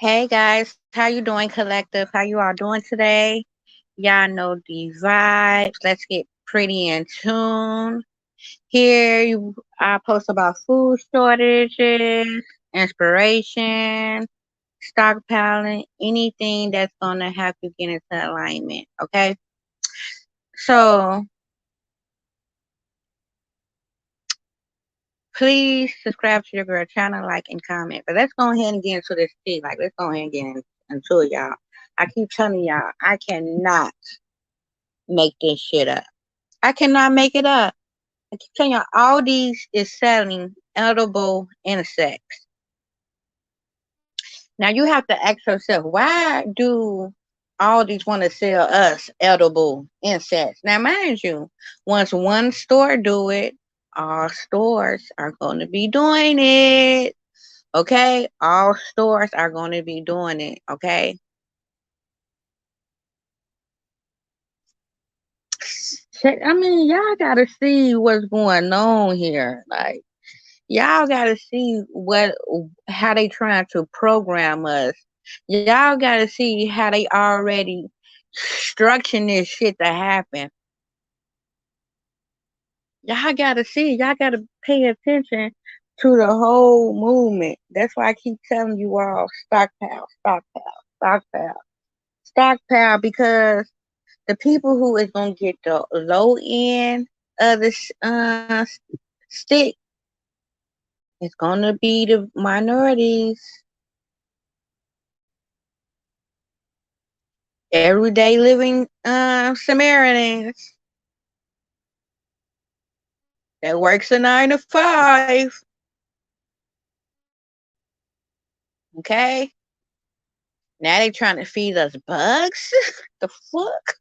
Hey guys, how you doing, collective? How you all doing today? Y'all know the vibes. Let's get pretty in tune. I post about food shortages, inspiration, stockpiling, anything that's gonna help you get into alignment. Okay, so please subscribe to your girl channel, like and comment. But let's go ahead and get into this tea. Like, let's go ahead and into it, y'all. I keep telling y'all, I cannot make this shit up. I cannot make it up. I keep telling you, ALDI is selling edible insects. Now you have to ask yourself, why do ALDI want to sell us edible insects? Now, mind you, once one store do it, all stores are going to be doing it. Okay, all stores are going to be doing it. Okay. I mean, y'all gotta see what's going on here. Like, y'all gotta see how they trying to program us. Y'all gotta see how they already structuring this shit to happen. Y'all gotta see. Y'all gotta pay attention to the whole movement. That's why I keep telling you all stockpile, stockpile, stockpile, stockpile, because the people who is gonna get the low end of the stick is gonna be the minorities, everyday living Samaritans that works a 9 to 5. Okay, now they trying to feed us bugs. The fuck?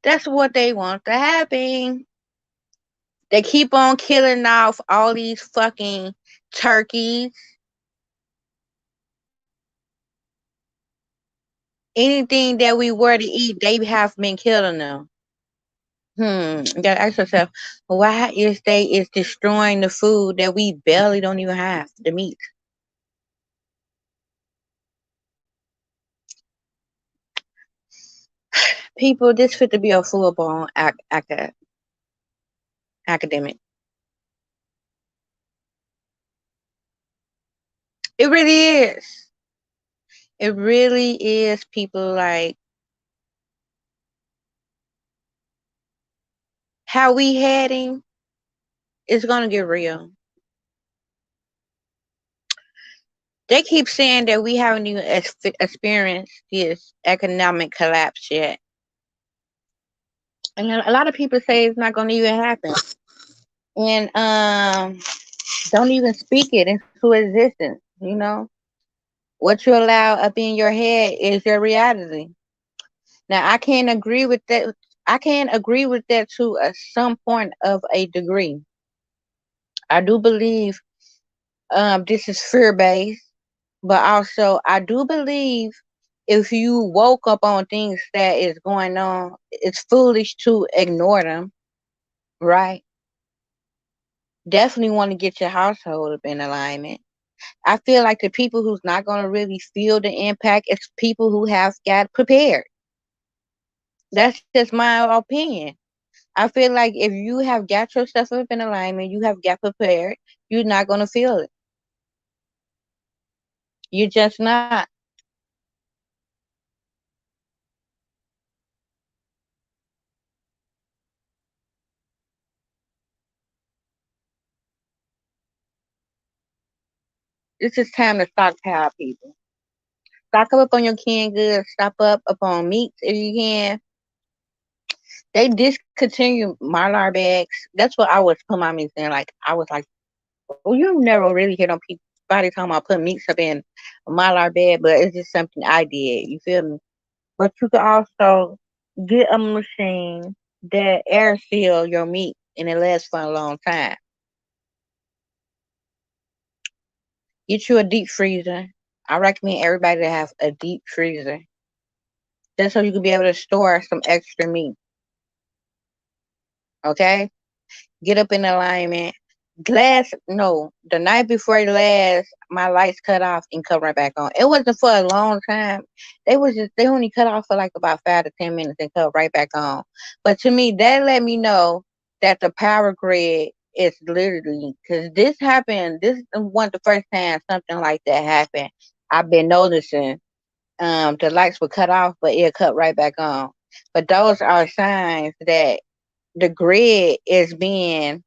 That's what they want to happen. They keep on killing off all these fucking turkeys. Anything that we were to eat, they have been killing them. You gotta ask yourself, why is they is destroying the food that we barely don't even have, the meat? People, this fit to be a full blown academic. It really is. It really is. People, like, how we heading is gonna get real. They keep saying that we haven't even experienced this economic collapse yet, and a lot of people say it's not gonna even happen. And don't even speak it into existence. You know, what you allow up in your head is your reality. Now, I can't agree with that. I can't agree with that to some point of a degree. I do believe this is fear based, but also I do believe if you woke up on things that is going on, it's foolish to ignore them, right? Definitely want to get your household up in alignment. I feel like the people who's not going to really feel the impact is people who have got prepared. That's just my opinion. I feel like if you have got yourself up in alignment, you have got prepared, you're not going to feel it. You're just not. This is time to stockpile, people. Stock up on your canned goods. Stock up on meats if you can. They discontinued Mylar bags. That's what I was putting my meats in. Like, I was like, well, you never really hear no people talking about putting meats up in a Mylar bag, but it's just something I did. You feel me? But you can also get a machine that air seal your meat and it lasts for a long time. Get you a deep freezer. I recommend everybody to have a deep freezer. Just so you can be able to store some extra meat. Okay? Get up in alignment. Last no, the night before last, my lights cut off and cut right back on. It wasn't for a long time. They only cut off for like about 5 to 10 minutes and cut right back on. But to me, that let me know that the power grid is literally, because this happened. This is one of the first time something like that happened. I've been noticing. The lights were cut off, but it cut right back on. But those are signs that the grid is being,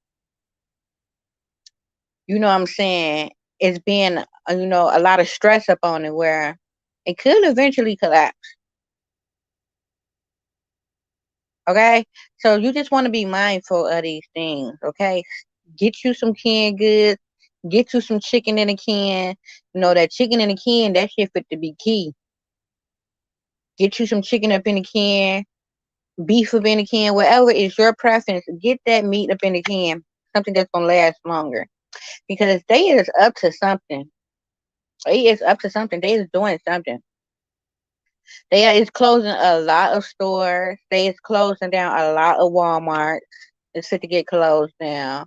you know what I'm saying, it's being, a lot of stress up on it where it could eventually collapse. Okay. So you just want to be mindful of these things. Okay. Get you some canned goods. Get you some chicken in a can. That chicken in a can, that shit fit to be key. Get you some chicken up in a can, beef up in a can, whatever is your preference. Get that meat up in a can. Something that's going to last longer. Because they is up to something. They is up to something. They is doing something. They is closing a lot of stores. They is closing down a lot of Walmart. It's fit to get closed down.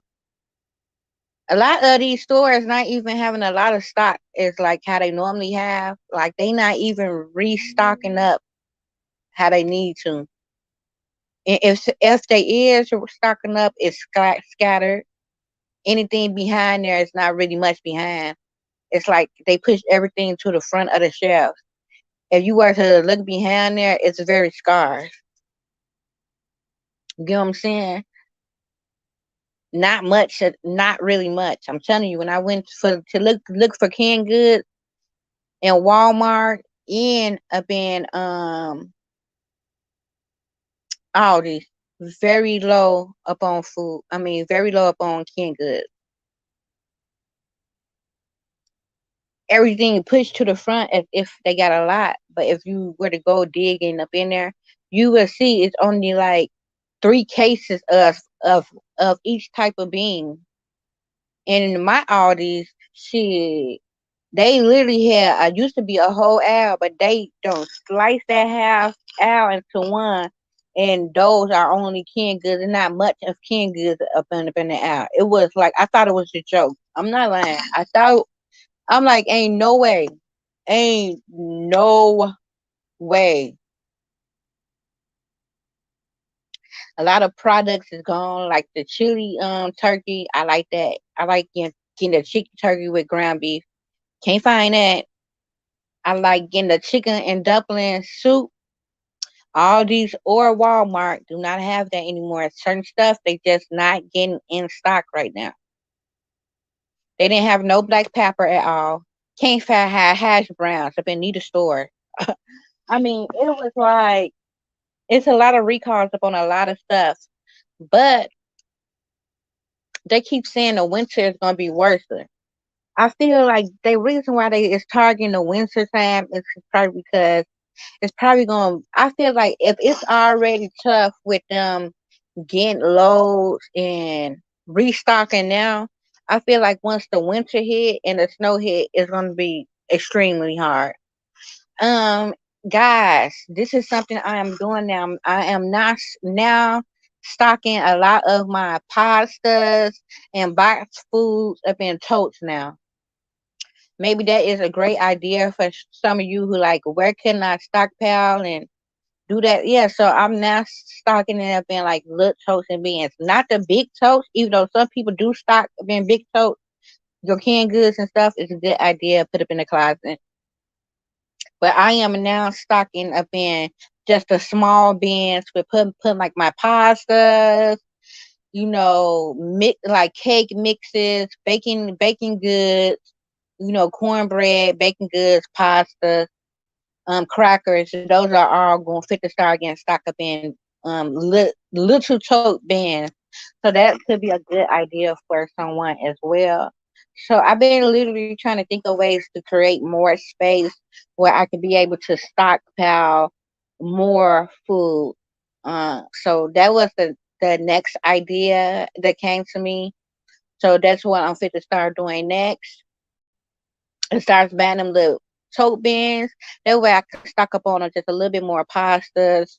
A lot of these stores not even having a lot of stock is like how they normally have. Like they not even restocking up how they need to. And if they is stocking up, it's scattered. Anything behind there is not really much behind. It's like they push everything to the front of the shelf. If you were to look behind there, it's very scarce. You know what I'm saying? Not much, not really much. I'm telling you, when I went to look for canned goods in Walmart and up in Aldi, very low up on food. I mean, very low up on canned goods. Everything pushed to the front as if they got a lot. But if you were to go digging up in there, you will see it's only like 3 cases of each type of bean. And in my Aldi's, shit, they literally had used to be a whole owl, but they don't slice that half owl into one, and those are only canned goods, and not much of canned goods up in the owl. It was like I thought it was a joke. I'm not lying. I'm like, ain't no way. A lot of products is gone, like the chili turkey. I like that. I like getting the chicken turkey with ground beef. Can't find that. I like getting the chicken and dumpling soup. All these or Walmart do not have that anymore. Certain stuff they just not getting in stock right now. They didn't have no black pepper at all. Can't find hash browns up in neither store. I mean, it was like it's a lot of recalls up on a lot of stuff, but they keep saying the winter is gonna be worse. I feel like the reason why they is targeting the winter time is probably because it's probably going. I feel like if it's already tough with them getting loads and restocking now, I feel like once the winter hit and the snow hit, it's going to be extremely hard. Um, guys, this is something I am doing now. I am not now stocking a lot of my pastas and boxed foods up in totes now. Maybe that is a great idea for some of you who like, where can I stockpile and do that? Yeah, so I'm now stocking it up in like little totes and bins. Not the big totes, even though some people do stock up in big totes. Your canned goods and stuff is a good idea. Put up in the closet. But I am now stocking up in just the small bins with putting like my pastas, mix like cake mixes, baking goods, cornbread, baking goods, pasta, crackers. Those are all going fit to start getting stocked up in little tote bins. So that could be a good idea for someone as well. So I've been literally trying to think of ways to create more space where I could be able to stockpile more food. So that was the next idea that came to me. So that's what I'm fit to start doing next. And starts buying them little tote bins. That way I can stock up on them just a little bit more pastas,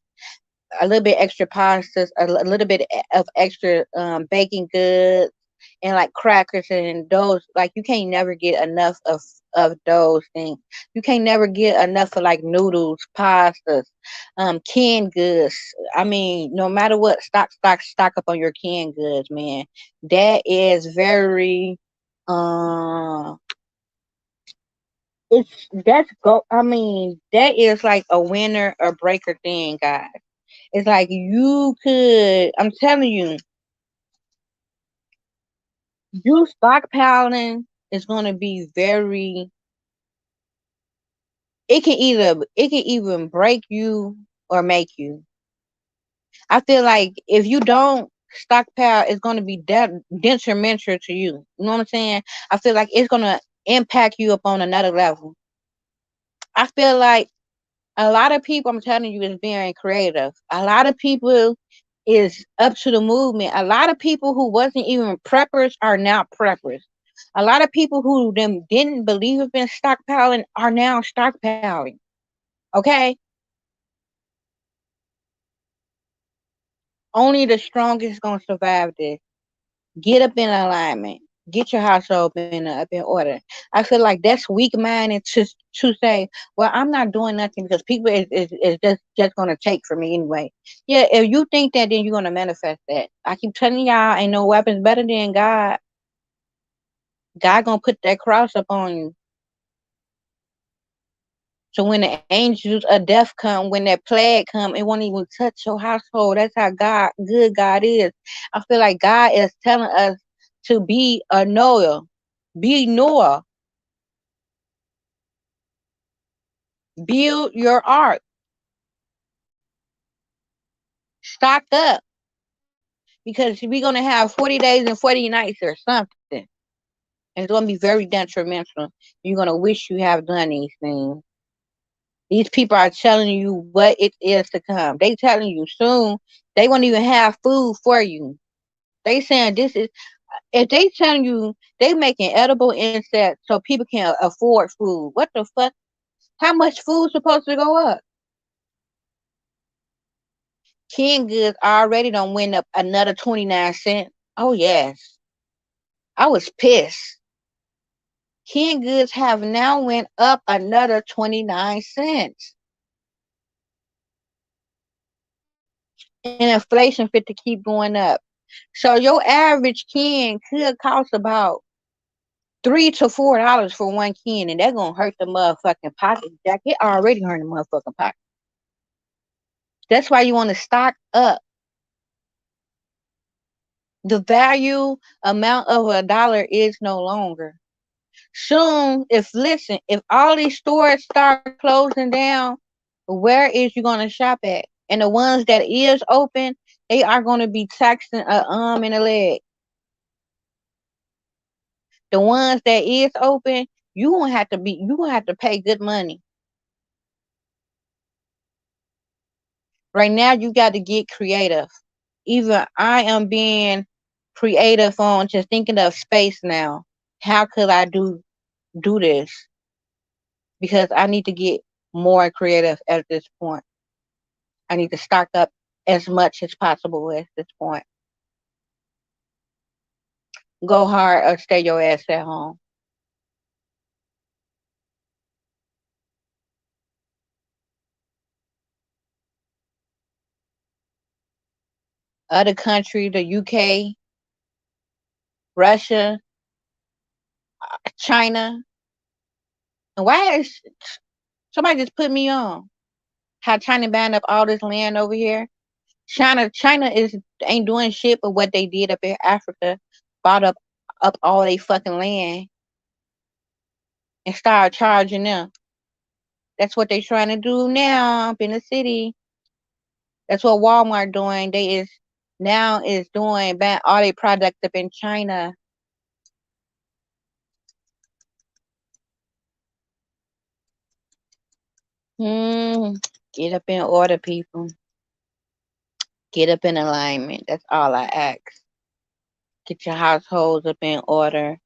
a little bit extra pastas, a little bit of extra baking goods. and like crackers and those, like you can't never get enough of those things. You can't never get enough of like noodles, pastas, canned goods. I mean, no matter what, stock up on your canned goods, man. That is very uh that's go I mean, that is like a winner or breaker thing, guys. It's like you could, I'm telling you, you stockpiling is gonna be very, it can even break you or make you. I feel like if you don't stockpile, it's gonna be detrimental to you. You know what I'm saying? I feel like it's gonna impact you up on another level. I feel like a lot of people, I'm telling you, is being creative. A lot of people is up to the movement. A lot of people who wasn't even preppers are now preppers. A lot of people who them didn't believe in stockpiling are now stockpiling. Okay, only the strongest gonna survive this. Get up in alignment. Get your household up in order. I feel like that's weak minded to say, well, I'm not doing nothing because people is just gonna take from me anyway. Yeah, if you think that, then you're gonna manifest that. I keep telling y'all, ain't no weapons better than God. God gonna put that cross up on you. So when the angels of death come, when that plague come, it won't even touch your household. That's how good God is. I feel like God is telling us to be a Noah. Be Noah. Build your ark. Stock up. Because we're gonna have 40 days and 40 nights or something. And it's gonna be very detrimental. You're gonna wish you have done these things. These people are telling you what it is to come. They telling you soon they won't even have food for you. They saying this is, if they telling you they making edible insects so people can afford food. What the fuck? How much food supposed to go up? Canned goods already don't win up another 29 cents. Oh yes. I was pissed. Canned goods have now went up another 29 cents. And inflation fit to keep going up. So your average can could cost about $3 to $4 for one can, and that's gonna hurt the motherfucking pocket. Jack, it already hurt the motherfucking pocket. That's why you want to stock up. The value amount of $1 is no longer. Soon, if all these stores start closing down, where is you gonna shop at? And the ones that is open, they are gonna be taxing a arm and a leg. The ones that is open, you gonna have to pay good money. Right now, you got to get creative. Even I am being creative on just thinking of space now. How could I do this? Because I need to get more creative at this point. I need to stock up as much as possible at this point. Go hard or stay your ass at home. Other countries, the UK, Russia, China. And why is somebody just put me on? How China banned up all this land over here? China is ain't doing shit but what they did up in Africa, bought up all they fucking land and started charging them. That's what they trying to do now up in the city. That's what Walmart doing. They is now is doing ban all their products up in China. Hmm. Get up in order, people. Get up in alignment. That's all I ask. Get your households up in order.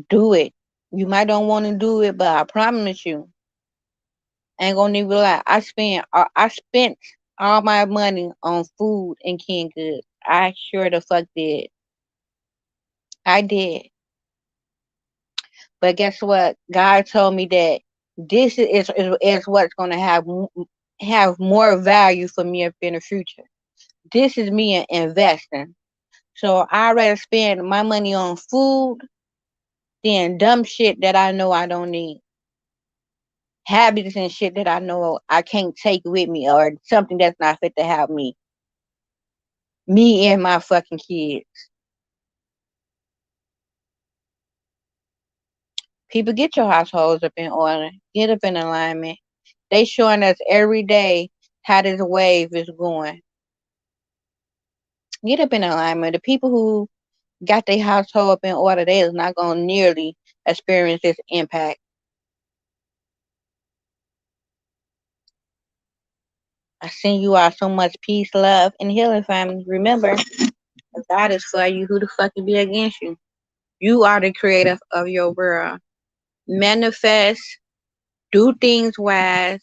Do it. You might don't want to do it, but I promise you, I ain't gonna even lie. I spent all my money on food and canned goods. I sure the fuck did. I did. But guess what? God told me that this is what's going to have more value for me up in the future. This is me investing. So I rather spend my money on food than dumb shit that I know I don't need. Habits and shit that I know I can't take with me, or something that's not fit to help me and my fucking kids. People, get your households up in order. Get up in alignment. They showing us every day how this wave is going. Get up in alignment. The people who got their household up in order, they is not gonna nearly experience this impact. I send you all so much peace, love, and healing, family. Remember, if God is for you, who the fuck can be against you? You are the creator of your world. Manifest, do things wise,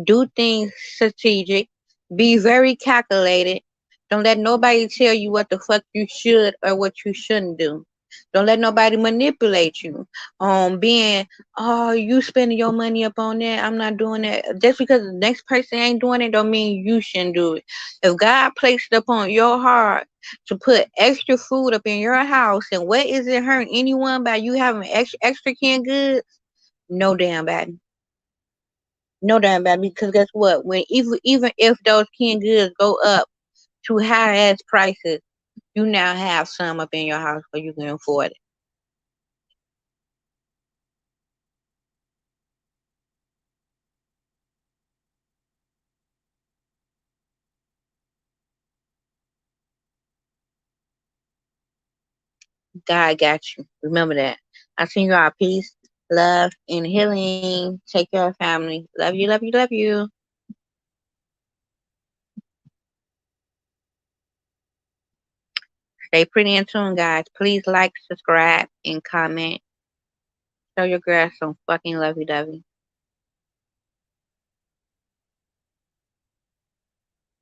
do things strategic, be very calculated. Don't let nobody tell you what the fuck you should or what you shouldn't do. Don't let nobody manipulate you on being, oh, you spending your money up on that. I'm not doing that. Just because the next person ain't doing it don't mean you shouldn't do it. If God placed it upon your heart to put extra food up in your house, and what is it hurting anyone by you having extra canned goods? No damn bad. No damn bad, because guess what? When even if those canned goods go up to high ass prices, you now have some up in your house where you can afford it. God got you. Remember that. I send you all peace, love, and healing. Take care of family. Love you, love you, love you. Stay pretty in tune, guys. Please like, subscribe, and comment. Show your girl some fucking lovey dovey.